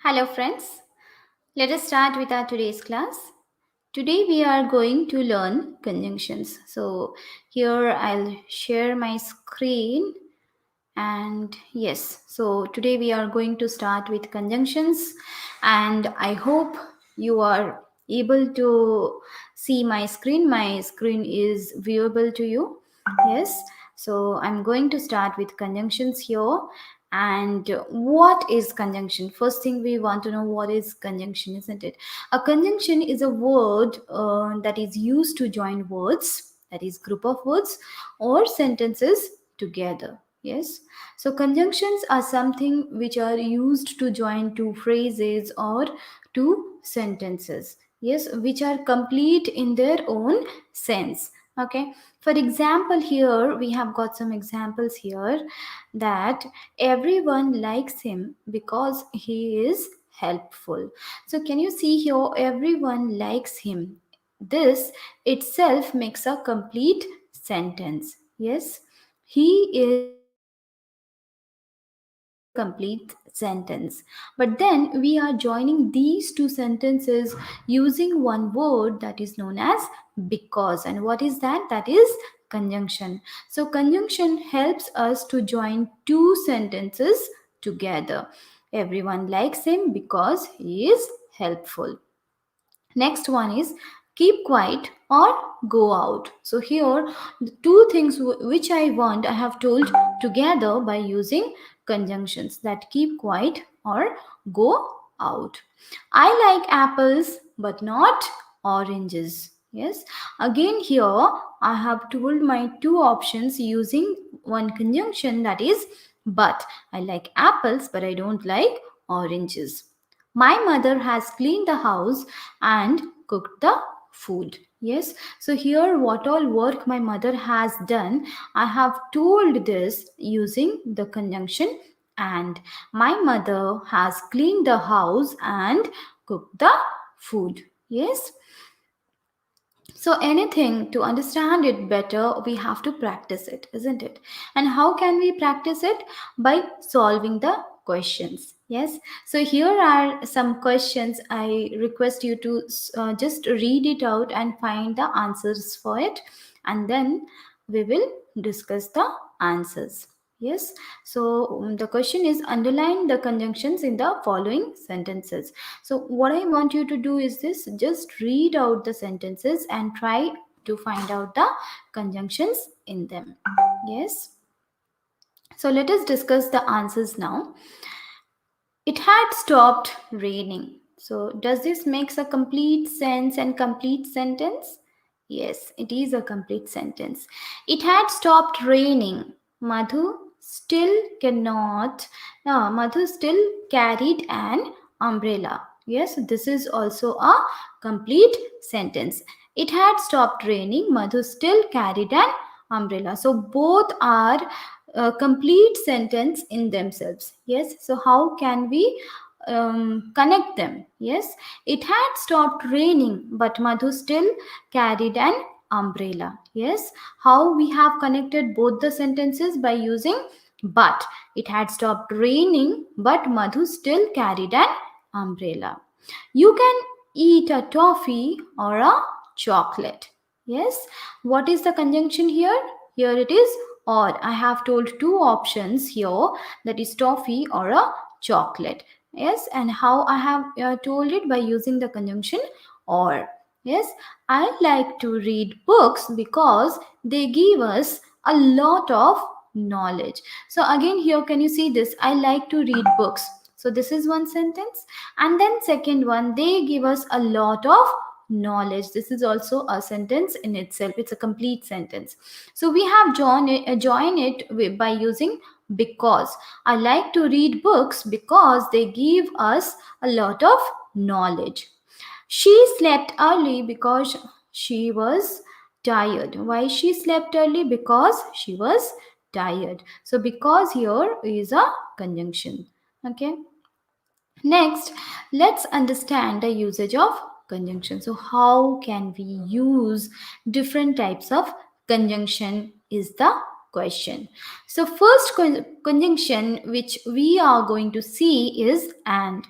Hello, friends. Let us start with our today's class. Today we are going to learn conjunctions. So, here I'll share my screen. And yes, so today we are going to start with conjunctions. And I hope you are able to see my screen. My screen is viewable to you. Yes, so I'm going to start with conjunctions here. And what is conjunction? First thing we want to know, what is conjunction, isn't it? A conjunction is a word that is used to join words, that is group of words or sentences together. Yes, so conjunctions are something which are used to join two phrases or two sentences. Yes, which are complete in their own sense. Okay, for example, here we have got some examples here, that everyone likes him because he is helpful. So can you see here, everyone likes him? This itself makes a complete sentence. Yes, he is helpful makes a complete sentence. But then we are joining these two sentences using one word that is known as because. And what is that? That is conjunction. So conjunction helps us to join two sentences together. Everyone likes him because he is helpful. Next one is keep quiet or go out. So here the two things which I want, I have told together by using conjunctions, that keep quiet or go out. I like apples but not oranges. Yes, again here I have told my two options using one conjunction, that is but. I like apples but I don't like oranges. My mother has cleaned the house and cooked the food. Yes, so here what all work my mother has done, I have told this using the conjunction and. My mother has cleaned the house and cooked the food. Yes, so anything to understand it better, we have to practice it, isn't it? And how can we practice it? By solving the questions. Yes. So here are some questions. I request you to just read it out and find the answers for it. And then we will discuss the answers. Yes. So the question is, underline the conjunctions in the following sentences. So, what I want you to do is this, just read out the sentences and try to find out the conjunctions in them. Yes. So, let us discuss the answers now. It had stopped raining. So, does this makes a complete sense and complete sentence? Yes, it is a complete sentence. It had stopped raining. Madhu still cannot. No, Madhu still carried an umbrella. Yes, this is also a complete sentence. It had stopped raining. Madhu still carried an umbrella. So both are a complete sentence in themselves. Yes, so how can we connect them? Yes, it had stopped raining but Madhu still carried an umbrella. Yes, how we have connected both the sentences? By using but. It had stopped raining but Madhu still carried an umbrella. You can eat a toffee or a chocolate. Yes, what is the conjunction here? Here it is or. I have told two options here, that is toffee or a chocolate. Yes, and how I have told it? By using the conjunction or. Yes, I like to read books because they give us a lot of knowledge. So again here, can you see this? I like to read books. So this is one sentence. And then second one, they give us a lot of knowledge. This is also a sentence in itself. It's a complete sentence. So we have join it by using because. I like to read books because they give us a lot of knowledge. She slept early because she was tired. Why she slept early? Because she was tired. So because here is a conjunction. Okay. Next, let's understand the usage of conjunction. So how can we use different types of conjunction is the question. So first conjunction which we are going to see is and.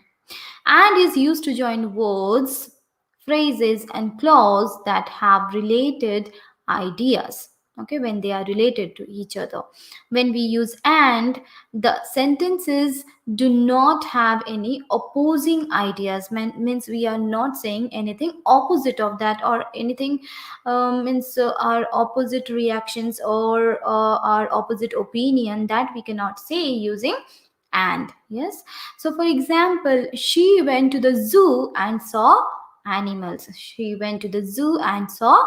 and is used to join words, phrases, and clause that have related ideas. Okay, when they are related to each other. When we use and, the sentences do not have any opposing ideas. Means we are not saying anything opposite of that, or anything means our opposite reactions, or our opposite opinion, that we cannot say using and. Yes, so for example, she went to the zoo and saw animals. She went to the zoo and saw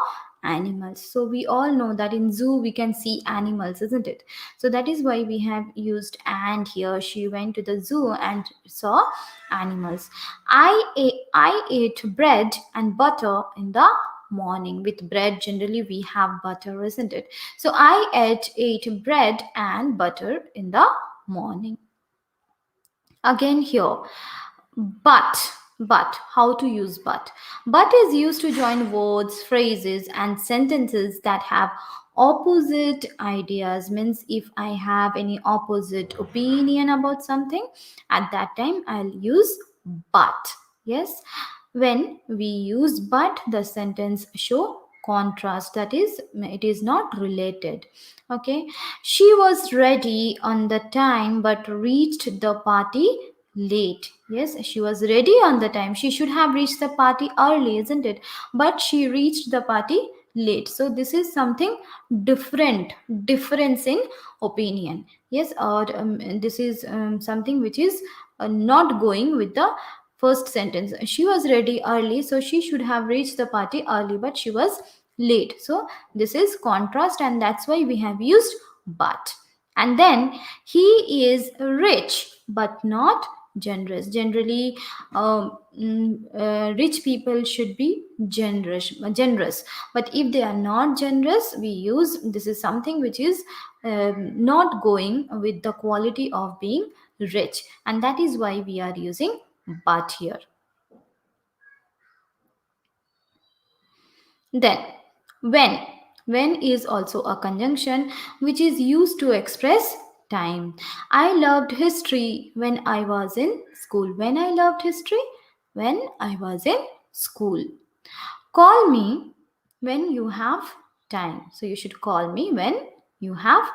animals. So we all know that in zoo we can see animals, isn't it? So that is why we have used and here. She went to the zoo and saw animals. I ate bread and butter in the morning. With bread generally we have butter, isn't it? So I ate bread and butter in the morning. Again here, but how to use but is used to join words, phrases, and sentences that have opposite ideas. Means if I have any opposite opinion about something, at that time I'll use but. Yes, when we use but, the sentence show contrast, that is, it is not related. Okay, she was ready on the time but reached the party late. Yes, she was ready on the time. She should have reached the party early, isn't it? But she reached the party late. So this is something different, difference in opinion. Yes, or this is something which is not going with the first sentence. She was ready early, so she should have reached the party early, but she was late. So this is contrast, and that's why we have used but. And then he is rich but not generous. Generally rich people should be generous, but if they are not generous, we use this is something which is not going with the quality of being rich, and that is why we are using but here. Then, when. When is also a conjunction which is used to express time. I loved history when I was in school. When I loved history? When I was in school. Call me when you have time. So you should call me when you have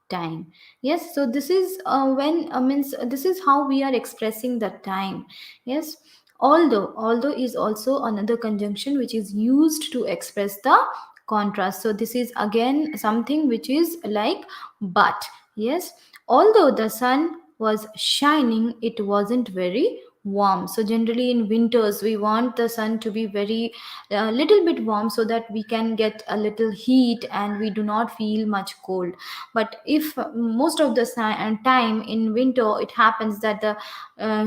time. Yes, so this is when means this is how we are expressing the time. Yes, although is also another conjunction which is used to express the contrast. So this is again something which is like but. Yes, although the sun was shining, it wasn't very warm. So generally in winters we want the sun to be very little bit warm, so that we can get a little heat and we do not feel much cold. But if most of the time in winter it happens that the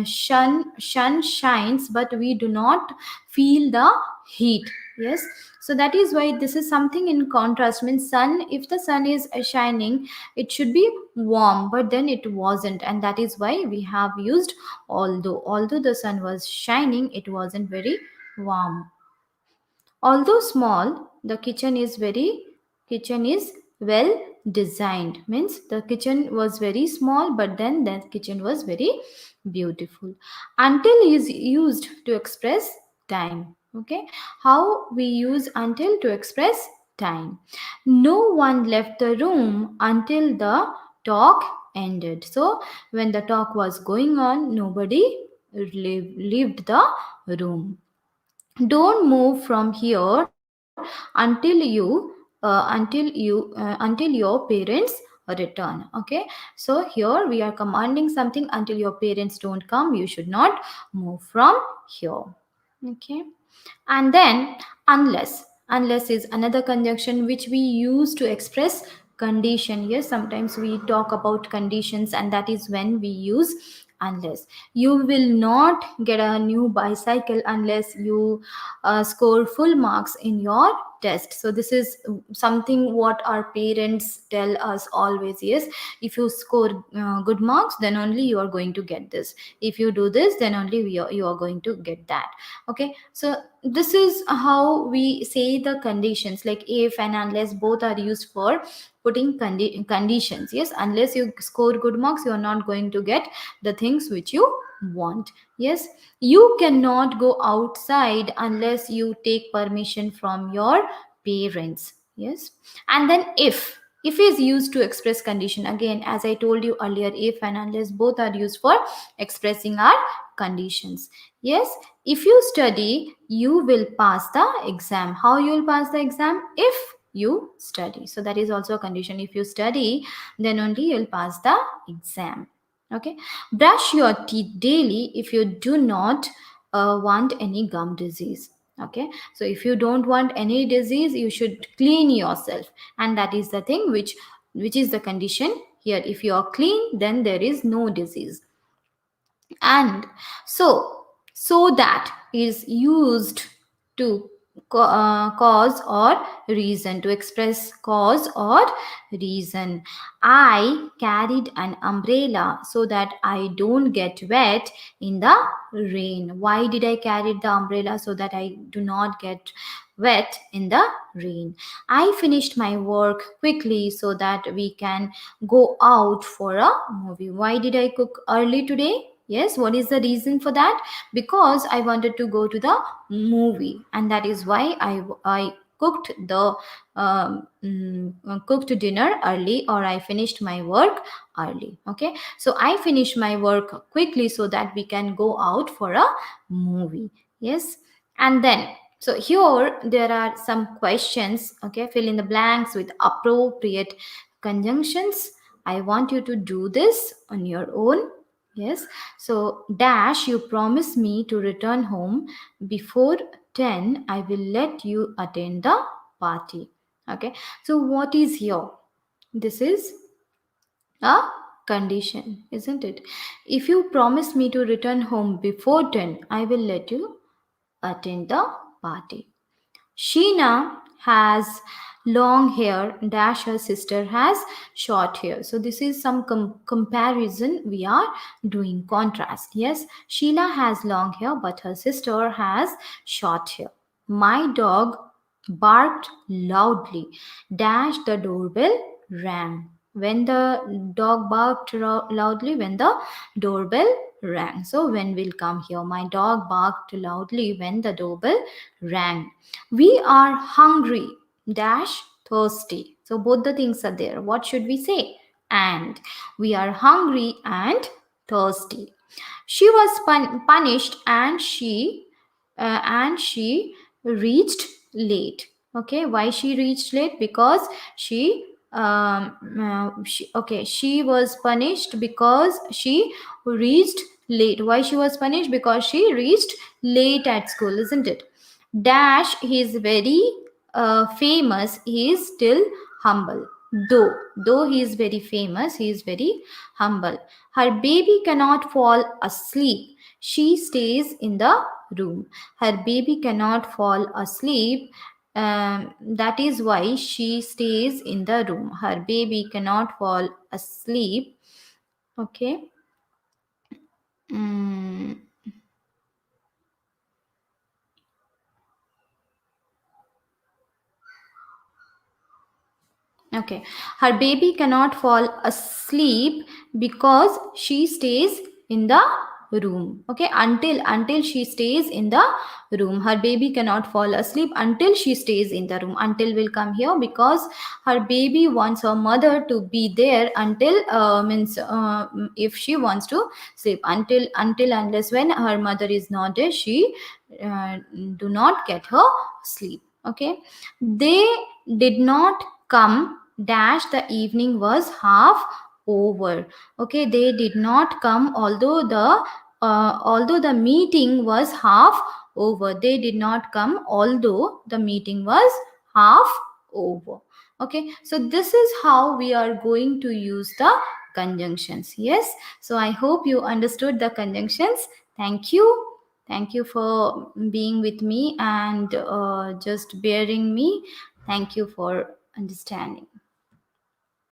sun shines, but we do not feel the heat. Yes, so that is why this is something in contrast. Means sun, if the sun is shining, it should be warm, but then it wasn't, and that is why we have used although the sun was shining, it wasn't very warm. Although small, the kitchen is well designed. Means the kitchen was very small, but then the kitchen was very beautiful. Until is used to express time. Okay, how we use until to express time. No one left the room until the talk ended. So when the talk was going on, nobody left the room. Don't move from here until your parents return. Okay, so here we are commanding something. Until your parents don't come, you should not move from here. Okay, and then unless is another conjunction which we use to express condition. Yes, sometimes we talk about conditions, and that is when we use unless. You will not get a new bicycle unless you score full marks in your test. So this is something what our parents tell us always. Yes, if you score good marks, then only you are going to get this. If you do this, then only you are going to get that. Okay, so this is how we say the conditions, like if and unless both are used for putting conditions. Yes, unless you score good marks, you are not going to get the things which you want. Yes, you cannot go outside unless you take permission from your parents. Yes, and then if is used to express condition. Again, as I told you earlier, if and unless both are used for expressing our conditions. Yes, if you study, you will pass the exam. How you will pass the exam? If you study. So that is also a condition. If you study, then only you'll pass the exam. Okay, brush your teeth daily if you do not want any gum disease. Okay, so if you don't want any disease, you should clean yourself, and that is the thing which is the condition here. If you are clean, then there is no disease. And so that is used to cause or reason, to express cause or reason. I carried an umbrella so that I don't get wet in the rain. Why did I carry the umbrella? So that I do not get wet in the rain. I finished my work quickly so that we can go out for a movie. Why did I cook early today? Yes, what is the reason for that? Because I wanted to go to the movie, and that is why I cooked the cooked dinner early, or I finished my work early. Okay, so I finished my work quickly so that we can go out for a movie. Yes, and then so here there are some questions. Okay, fill in the blanks with appropriate conjunctions. I want you to do this on your own. Yes, so dash, you promise me to return home before 10. I will let you attend the party. Okay, so what is here? This is a condition, isn't it? If you promise me to return home before 10, I will let you attend the party. Sheena has long hair, dash her sister has short hair. So this is some comparison we are doing, contrast. Yes, Sheila has long hair but her sister has short hair. My dog barked loudly, dash the doorbell rang. When the dog barked loudly, when the doorbell rang. So when will come here? My dog barked loudly when the doorbell rang. We are hungry dash thirsty. So both the things are there. What should we say? And we are hungry and thirsty. She was punished and she reached late. Okay, why she reached late? Because she was punished because she reached late. Why she was punished? Because she reached late at school, isn't it? Dash, he is very famous, he is still humble. Though he is very famous, he is very humble. Her baby cannot fall asleep. She stays in the room. Her baby cannot fall asleep. That is why she stays in the room. Her baby cannot fall asleep. Okay. Mm. Okay, her baby cannot fall asleep because she stays in the room. Okay, until she stays in the room, her baby cannot fall asleep until she stays in the room. Until will come here because her baby wants her mother to be there until means if she wants to sleep. Until unless when her mother is not there, she do not get her sleep. Okay, they did not come dash the evening was half over. Okay, they did not come although the meeting was half over. They did not come although the meeting was half over. Okay, so this is how we are going to use the conjunctions. Yes, so I hope you understood the conjunctions. Thank you. Thank you for being with me and just bearing me. Thank you for understanding.